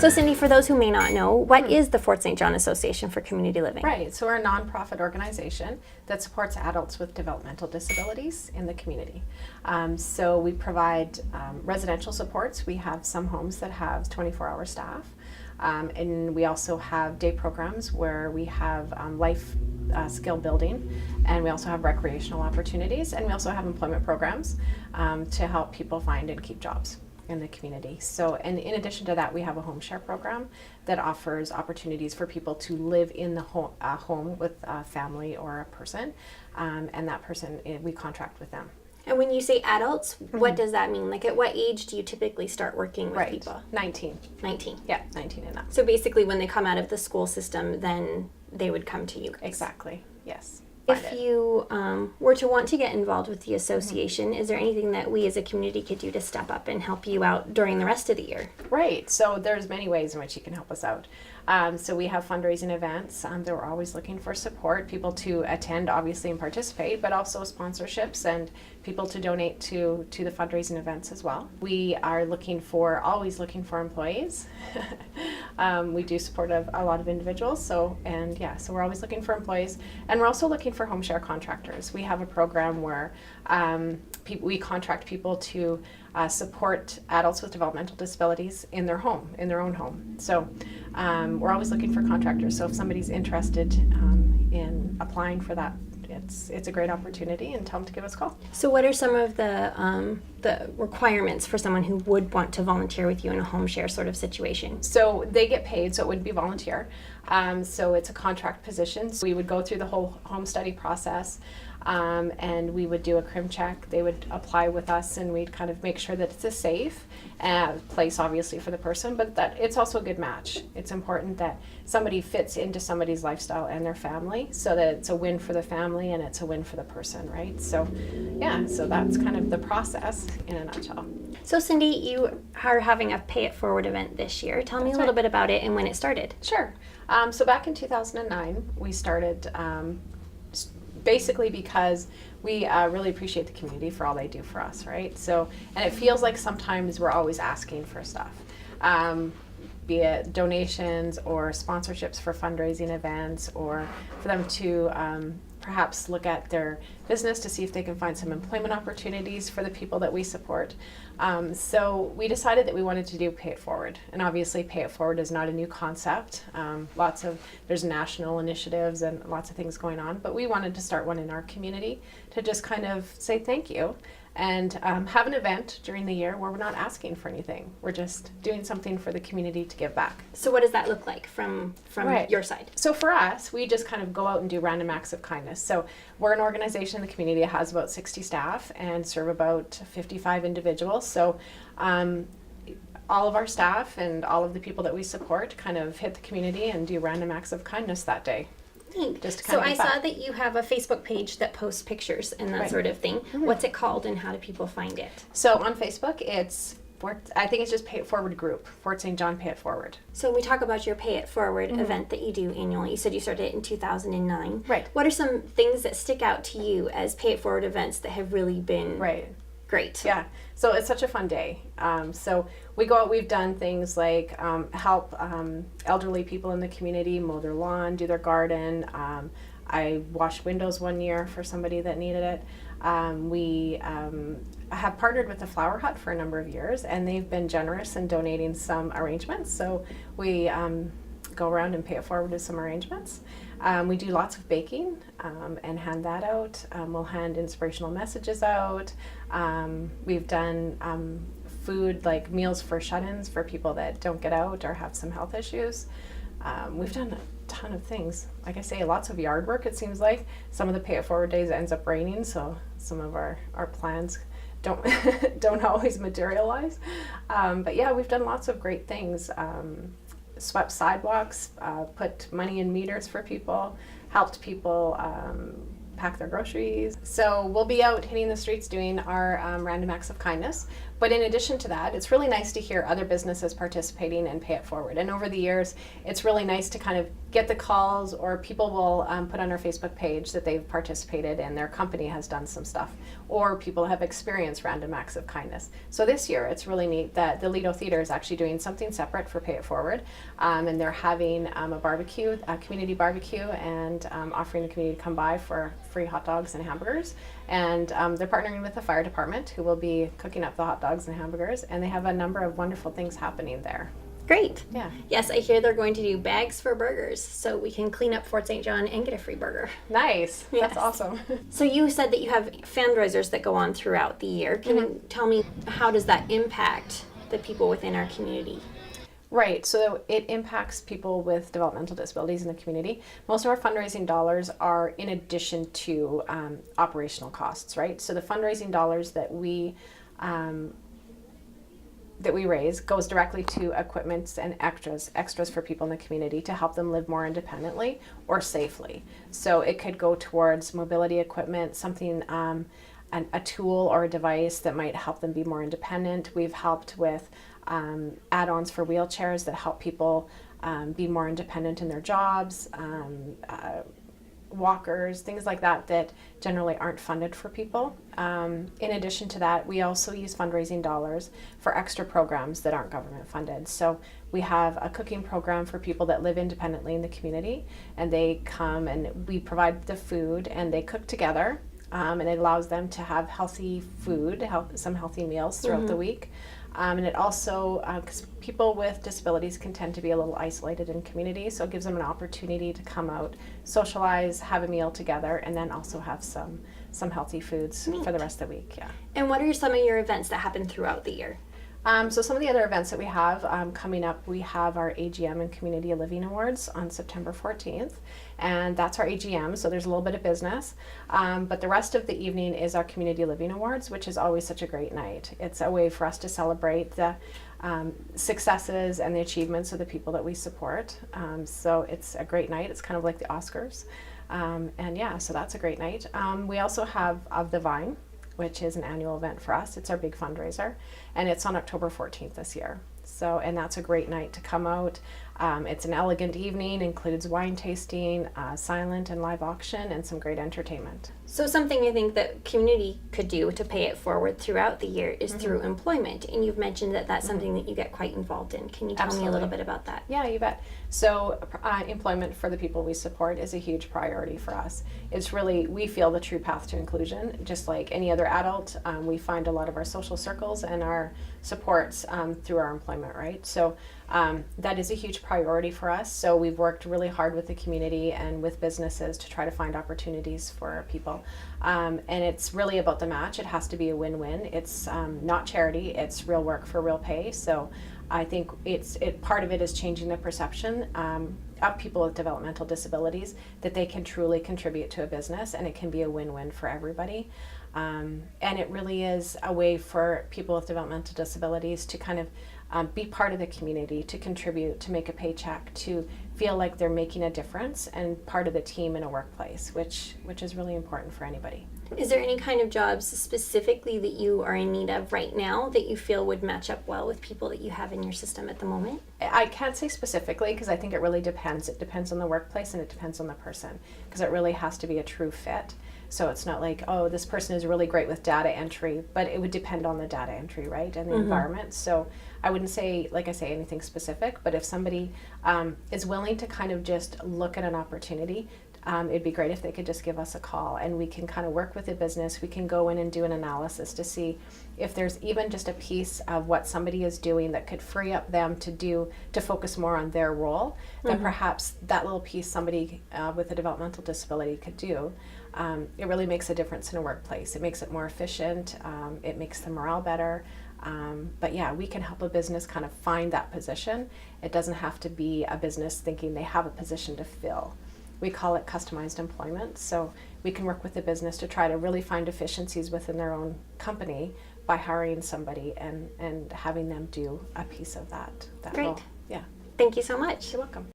So Cindy, for those who may not know, what is the Fort St. John Association for Community Living? Right, so we're a nonprofit organization that supports adults with developmental disabilities in the community. So we provide residential supports. We have some homes that have 24-hour staff. And we also have day programs where we have life skill building, and we also have recreational opportunities, and we also have employment programs to help people find and keep jobs in the community. So, and in addition to that, we have a home share program that offers opportunities for people to live in the home with a family or a person, and that person, we contract with them. And when you say adults, what does that mean? Like, at what age do you typically start working with people? 19. 19. Yeah, 19 and up. So basically, when they come out of the school system, then they would come to you guys. Exactly, yes. If you were to want to get involved with the association, is there anything that we as a community could do to step up and help you out during the rest of the year? Right, so there's many ways in which you can help us out. So we have fundraising events that we're always looking for support, people to attend obviously and participate, but also sponsorships and people to donate to the fundraising events as well. We are always looking for employees. We do support a lot of individuals, so we're always looking for employees, and we're also looking for home share contractors. We have a program where we contract people to support adults with developmental disabilities in their own home. So we're always looking for contractors. So if somebody's interested in applying for that, it's a great opportunity, and tell them to give us a call. So what are some of the requirements for someone who would want to volunteer with you in a home share sort of situation? So they get paid, so it would be volunteer. So it's a contract position. So we would go through the whole home study process, and we would do a crim check. They would apply with us, and we'd kind of make sure that it's a safe place, obviously, for the person, but that it's also a good match. It's important that somebody fits into somebody's lifestyle and their family, so that it's a win for the family and it's a win for the person, right? So so that's kind of the process in a nutshell. So Cindy, you are having a Pay It Forward event this year. Tell me a little bit about it and when it started. Sure. So back in 2009, we started basically because we really appreciate the community for all they do for us, right? So, and it feels like sometimes we're always asking for stuff, be it donations or sponsorships for fundraising events, or for them to perhaps look at their business to see if they can find some employment opportunities for the people that we support. So we decided that we wanted to do Pay It Forward, and obviously Pay It Forward is not a new concept. There's national initiatives and lots of things going on, but we wanted to start one in our community to just kind of say thank you and have an event during the year where we're not asking for anything. We're just doing something for the community to give back. So what does that look like from your side? So for us, we just kind of go out and do random acts of kindness. So we're an organization in the community that has about 60 staff and serve about 55 individuals. So all of our staff and all of the people that we support kind of hit the community and do random acts of kindness that day. So I saw that you have a Facebook page that posts pictures and that sort of thing. Mm-hmm. What's it called and how do people find it? So on Facebook, I think it's just Pay It Forward group, Fort St. John Pay It Forward. So we talk about your Pay It Forward event that you do annually. You said you started it in 2009. Right. What are some things that stick out to you as Pay It Forward events that have really been great? Yeah. So it's such a fun day. So we go out, we've done things like help elderly people in the community mow their lawn, do their garden. I washed windows one year for somebody that needed it. We have partnered with the Flower Hut for a number of years, and they've been generous in donating some arrangements. So we go around and pay it forward with some arrangements. We do lots of baking and hand that out. We'll hand inspirational messages out. We've done food like meals for shut-ins for people that don't get out or have some health issues. We've done a ton of things. Like I say, lots of yard work, it seems like. Some of the Pay It Forward days ends up raining, so some of our plans don't always materialize. But yeah, we've done lots of great things. Swept sidewalks, put money in meters for people, helped people pack their groceries. So we'll be out hitting the streets doing our random acts of kindness, But in addition to that, it's really nice to hear other businesses participating and pay it forward. And over the years, it's really nice to kind of get the calls, or people will put on our Facebook page that they've participated and their company has done some stuff, or people have experienced random acts of kindness. So this year, it's really neat that the Lido Theater is actually doing something separate for Pay It Forward, and they're having a barbecue, a community barbecue, and offering the community to come by for free hot dogs and hamburgers. And they're partnering with the fire department, who will be cooking up the hot dogs and hamburgers, and they have a number of wonderful things happening there. Great. Yeah. Yes, I hear they're going to do bags for burgers, so we can clean up Fort St. John and get a free burger. Nice. Yes. That's awesome. So you said that you have fundraisers that go on throughout the year. Can you tell me, how does that impact the people within our community? Right, so it impacts people with developmental disabilities in the community. Most of our fundraising dollars are in addition to operational costs, right? So the fundraising dollars that we raise goes directly to equipment and extras for people in the community to help them live more independently or safely. So it could go towards mobility equipment, something, a tool or a device that might help them be more independent. We've helped with add-ons for wheelchairs that help people be more independent in their jobs, walkers, things like that that generally aren't funded for people. In addition to that, we also use fundraising dollars for extra programs that aren't government funded. So we have a cooking program for people that live independently in the community, and they come and we provide the food and they cook together, and it allows them to have healthy food, some healthy meals throughout the week. And it also, because people with disabilities can tend to be a little isolated in community, so it gives them an opportunity to come out, socialize, have a meal together, and then also have some healthy foods for the rest of the week. Yeah. And what are some of your events that happen throughout the year? So some of the other events that we have coming up, we have our AGM and Community Living Awards on September 14th, and that's our AGM, so there's a little bit of business. But the rest of the evening is our Community Living Awards, which is always such a great night. It's a way for us to celebrate the successes and the achievements of the people that we support. So it's a great night. It's kind of like the Oscars. And yeah, so that's a great night. We also have Of the Vine, which is an annual event for us. It's our big fundraiser, and it's on October 14th this year. So, and that's a great night to come out. It's an elegant evening, includes wine tasting, silent and live auction, and some great entertainment. So something I think that community could do to pay it forward throughout the year is through employment. And you've mentioned that that's something that you get quite involved in. Can you tell me a little bit about that? Yeah, you bet. So employment for the people we support is a huge priority for us. It's really, we feel, the true path to inclusion. Just like any other adult, we find a lot of our social circles and our supports through our employment, right? So that is a huge priority for us. So we've worked really hard with the community and with businesses to try to find opportunities for our people. And it's really about the match. It has to be a win-win. It's not charity, it's real work for real pay. So I think part of it is changing the perception of people with developmental disabilities that they can truly contribute to a business, and it can be a win-win for everybody. And it really is a way for people with developmental disabilities to kind of be part of the community, to contribute, to make a paycheck, to feel like they're making a difference and part of the team in a workplace, which is really important for anybody. Is there any kind of jobs specifically that you are in need of right now that you feel would match up well with people that you have in your system at the moment? I can't say specifically, because I think it really depends. It depends on the workplace and it depends on the person, because it really has to be a true fit. So it's not like, oh, this person is really great with data entry, but it would depend on the data entry, right, and the environment. So I wouldn't say, like I say, anything specific, but if somebody is willing to kind of just look at an opportunity, it'd be great if they could just give us a call, and we can kind of work with the business. We can go in and do an analysis to see if there's even just a piece of what somebody is doing that could free up them to focus more on their role, then perhaps that little piece somebody with a developmental disability could do. It really makes a difference in a workplace. It makes it more efficient. It makes the morale better. But yeah, we can help a business kind of find that position. It doesn't have to be a business thinking they have a position to fill. We call it customized employment. So we can work with the business to try to really find efficiencies within their own company by hiring somebody and having them do a piece of that Great. role. Yeah. Thank you so much. You're welcome.